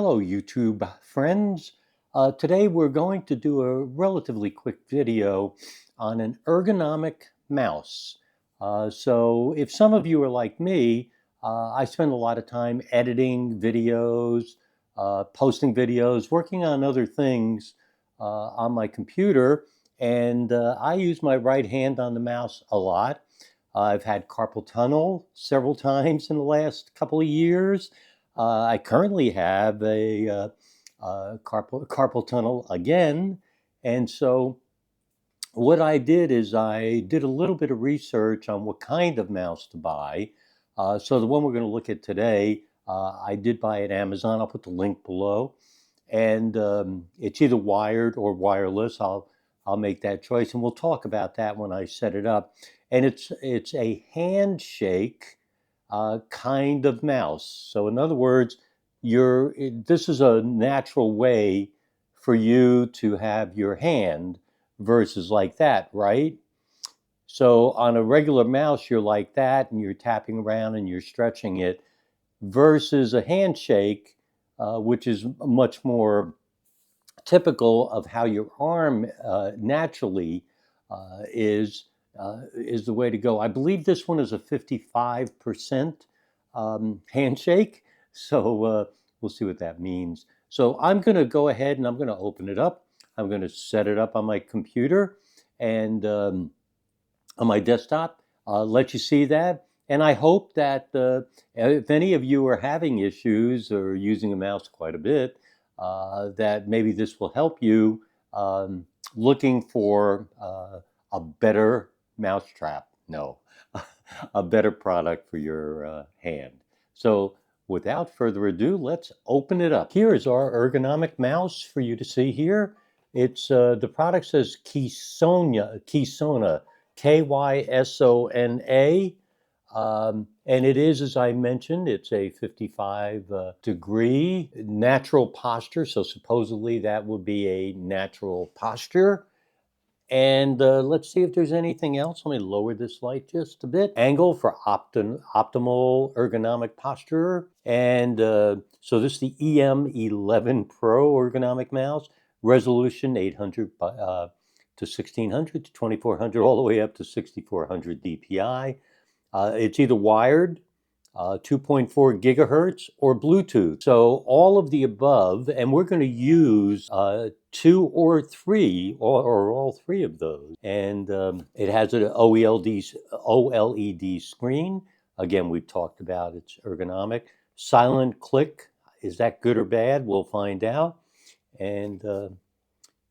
Hello, YouTube friends. Today we're going to do a relatively quick video on an ergonomic mouse. So if some of you are like me, I spend a lot of time editing videos, posting videos, working on other things on my computer, and I use my right hand on the mouse a lot. I've had carpal tunnel several times in the last couple of years. I currently have a carpal tunnel again. And so what I did is I did a little bit of research on what kind of mouse to buy. So the one we're going to look at today, I did buy at Amazon. I'll put the link below. And it's either wired or wireless. I'll make that choice, and we'll talk about that when I set it up. And it's a handshake kind of mouse. So in other words, this is a natural way for you to have your hand versus like that, right? So on a regular mouse, you're like that and you're tapping around and you're stretching it versus a handshake, which is much more typical of how your arm naturally is the way to go. I believe this one is a 55% handshake. So we'll see what that means. So I'm going to go ahead and I'm going to open it up. I'm going to set it up on my computer and on my desktop, let you see that. And I hope that if any of you are having issues or using a mouse quite a bit, that maybe this will help you looking for a better mousetrap. No, a better product for your hand. So without further ado, let's open it up. Here is our ergonomic mouse for you to see here. It's the product says Kysona, Kysona. And it is, as I mentioned, it's a 55 degree natural posture. So supposedly that would be a natural posture. And let's see if there's anything else. Let me lower this light just a bit. Angle for optimal ergonomic posture. And so this is the EM11 Pro ergonomic mouse. Resolution 800 to 1600 to 2400, all the way up to 6400 DPI. It's either wired, 2.4 gigahertz, or Bluetooth. So all of the above, and we're going to use two or three, or all three of those. And it has an OLED screen. Again, we've talked about its ergonomic. Silent click, is that good or bad? We'll find out. And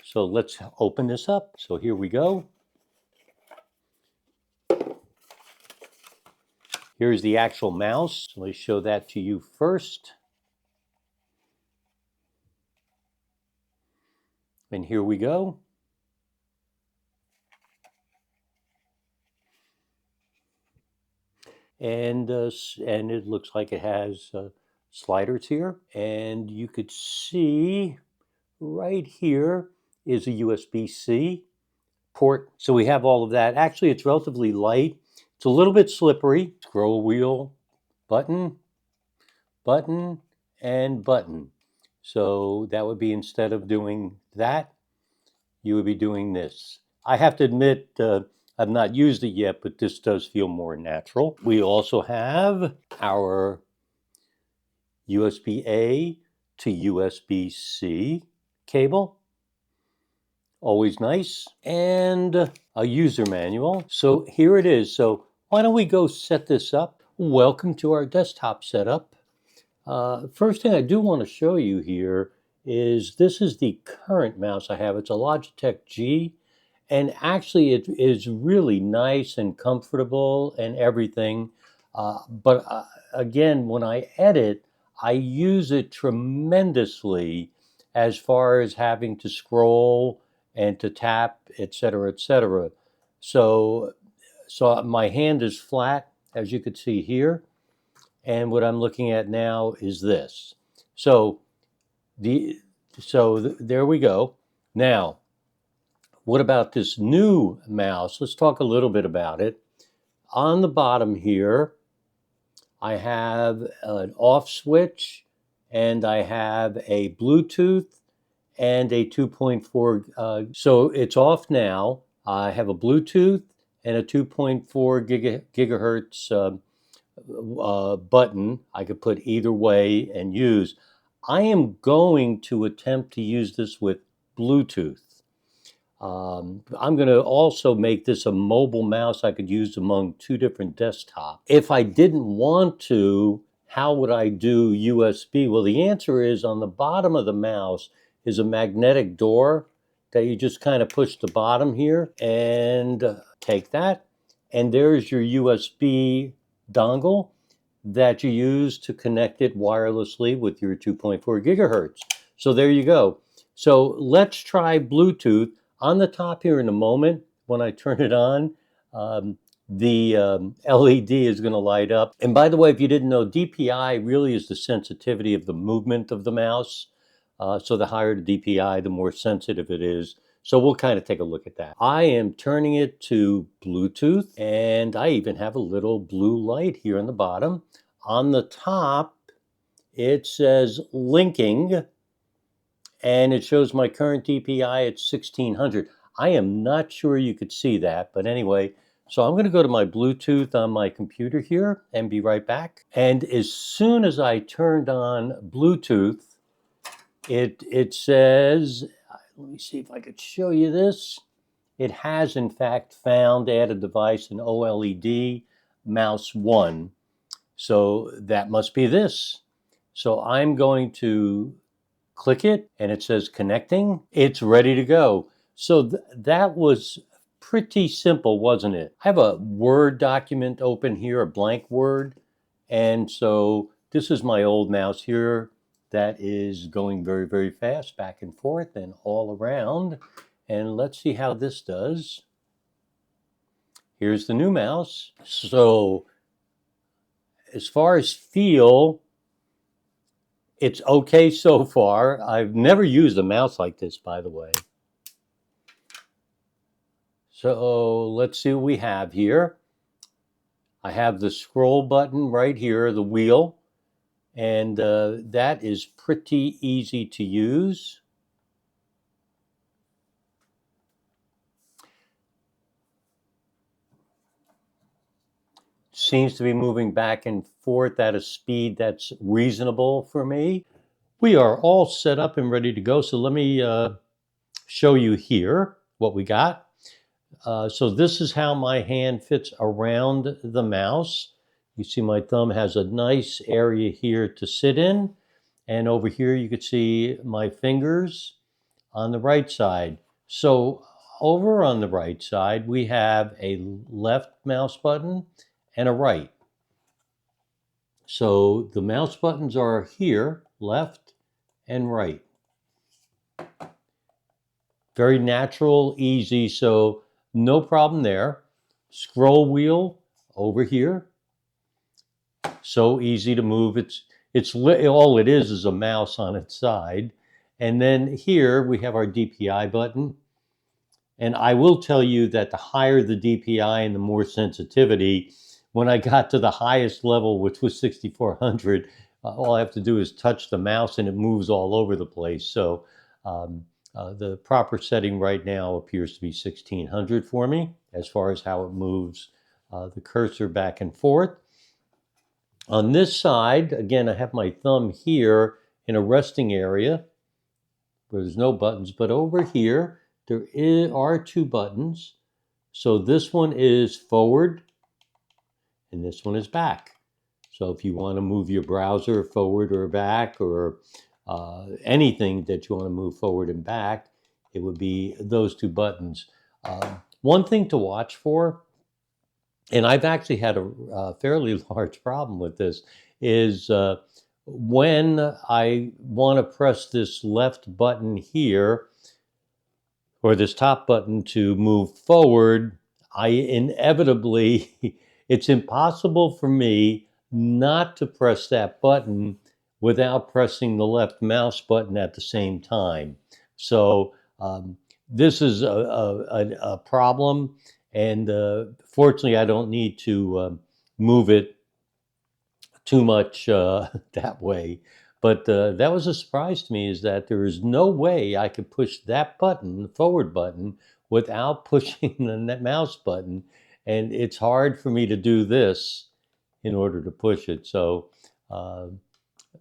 so let's open this up. So here we go. Here's the actual mouse. Let me show that to you first. And here we go. And it looks like it has sliders here. And you could see right here is a USB-C port. So we have all of that. Actually, it's relatively light. It's a little bit slippery. Scroll wheel, button, button, and button. So that would be, instead of doing that, you would be doing this. I have to admit, I've not used it yet, but this does feel more natural. We also have our USB-A to USB-C cable. Always nice. And a user manual. So here it is. So why don't we go set this up? Welcome to our desktop setup. First thing I do want to show you here is this is the current mouse I have. It's a Logitech G, and actually it is really nice and comfortable and everything. But again, when I edit, I use it tremendously as far as having to scroll and to tap, etc., etc. So my hand is flat, as you could see here. And what I'm looking at now is this. So there we go. Now, what about this new mouse? Let's talk a little bit about it. On the bottom here, I have an off switch and I have a Bluetooth and a 2.4. So it's off now. I have a Bluetooth and a 2.4 gigahertz button. I could put either way and use. I am going to attempt to use this with Bluetooth. I'm going to also make this a mobile mouse I could use among two different desktops. If I didn't want to, how would I do USB? Well, the answer is on the bottom of the mouse is a magnetic door that you just kind of push the bottom here and take that. And there's your USB dongle that you use to connect it wirelessly with your 2.4 gigahertz. So there you go. So let's try Bluetooth. On the top here in a moment, when I turn it on, the LED is going to light up. And by the way, if you didn't know, DPI really is the sensitivity of the movement of the mouse. So the higher the DPI, the more sensitive it is. So we'll kind of take a look at that. I am turning it to Bluetooth, and I even have a little blue light here on the bottom. On the top, it says linking, and it shows my current DPI at 1600. I am not sure you could see that, but anyway, so I'm going to go to my Bluetooth on my computer here and be right back. And as soon as I turned on Bluetooth, it says, let me see if I could show you this. It has, in fact, found added device in OLED mouse 1. So that must be this. So I'm going to click it, and it says connecting. It's ready to go. So that was pretty simple, wasn't it? I have a Word document open here, a blank Word. And so this is my old mouse here that is going very, very fast back and forth and all around. And let's see how this does. Here's the new mouse. So as far as feel, it's okay so far. I've never used a mouse like this, by the way. So let's see what we have here. I have the scroll button right here, the wheel, and that is pretty easy to use. Seems to be moving back and forth at a speed that's reasonable for me. We are all set up and ready to go. So let me show you here what we got. So this is how my hand fits around the mouse. You see my thumb has a nice area here to sit in. And over here you can see my fingers on the right side. So over on the right side, we have a left mouse button and a right. So the mouse buttons are here, left and right. Very natural, easy, so no problem there. Scroll wheel over here. So easy to move. It's all it is a mouse on its side. And then here we have our DPI button. And I will tell you that the higher the DPI and the more sensitivity, when I got to the highest level, which was 6400, all I have to do is touch the mouse and it moves all over the place. So the proper setting right now appears to be 1600 for me as far as how it moves the cursor back and forth. On this side, again, I have my thumb here in a resting area where there's no buttons, but over here, there are two buttons. So this one is forward and this one is back. So if you want to move your browser forward or back or anything that you want to move forward and back, it would be those two buttons. One thing to watch for, and I've actually had a fairly large problem with this, is when I want to press this left button here, or this top button to move forward, I inevitably, it's impossible for me not to press that button without pressing the left mouse button at the same time. So this is a problem, and fortunately I don't need to move it too much that way. But that was a surprise to me, is that there is no way I could push that button, the forward button, without pushing the mouse button. And it's hard for me to do this in order to push it. So uh,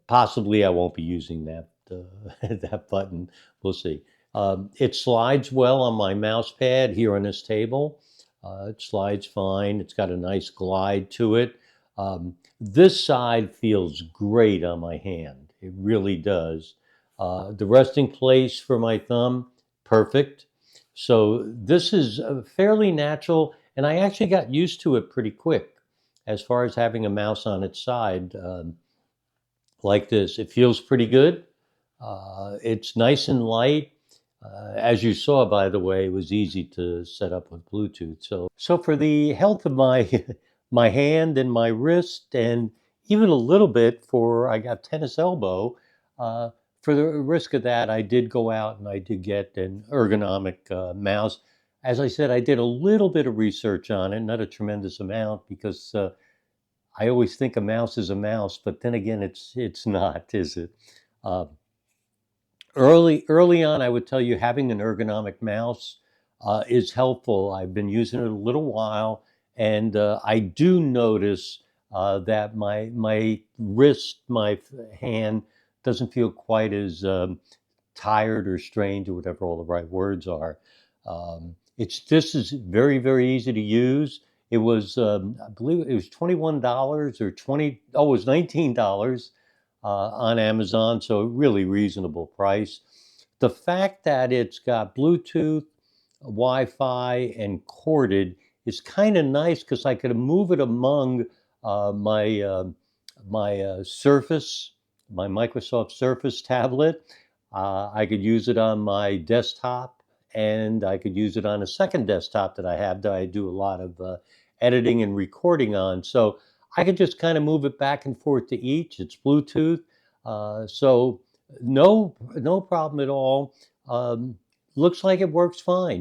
possibly I won't be using that that button. We'll see. It slides well on my mouse pad here on this table. It slides fine. It's got a nice glide to it. This side feels great on my hand. It really does. The resting place for my thumb, perfect. So this is fairly natural, and I actually got used to it pretty quick as far as having a mouse on its side. Like this. It feels pretty good. It's nice and light. As you saw, by the way, it was easy to set up with Bluetooth. So for the health of my my hand and my wrist, and even a little bit for I got tennis elbow. Uh, for the risk of that, I did go out and I did get an ergonomic mouse. As I said, I did a little bit of research on it, not a tremendous amount, because I always think a mouse is a mouse, but then again, it's not, is it? Uh, early on, I would tell you having an ergonomic mouse is helpful. I've been using it a little while, and I do notice that my wrist, my hand doesn't feel quite as tired or strained or whatever all the right words are. It's This is very easy to use. It was I believe it was $21 or 20. Oh, it was $19 on Amazon, so a really reasonable price. The fact that it's got Bluetooth, Wi-Fi, and corded is kind of nice because I could move it among my Surface, my Microsoft Surface tablet. I could use it on my desktop, and I could use it on a second desktop that I have that I do a lot of editing and recording on. So I could just kind of move it back and forth to each. It's Bluetooth, so no problem at all. Looks like it works fine.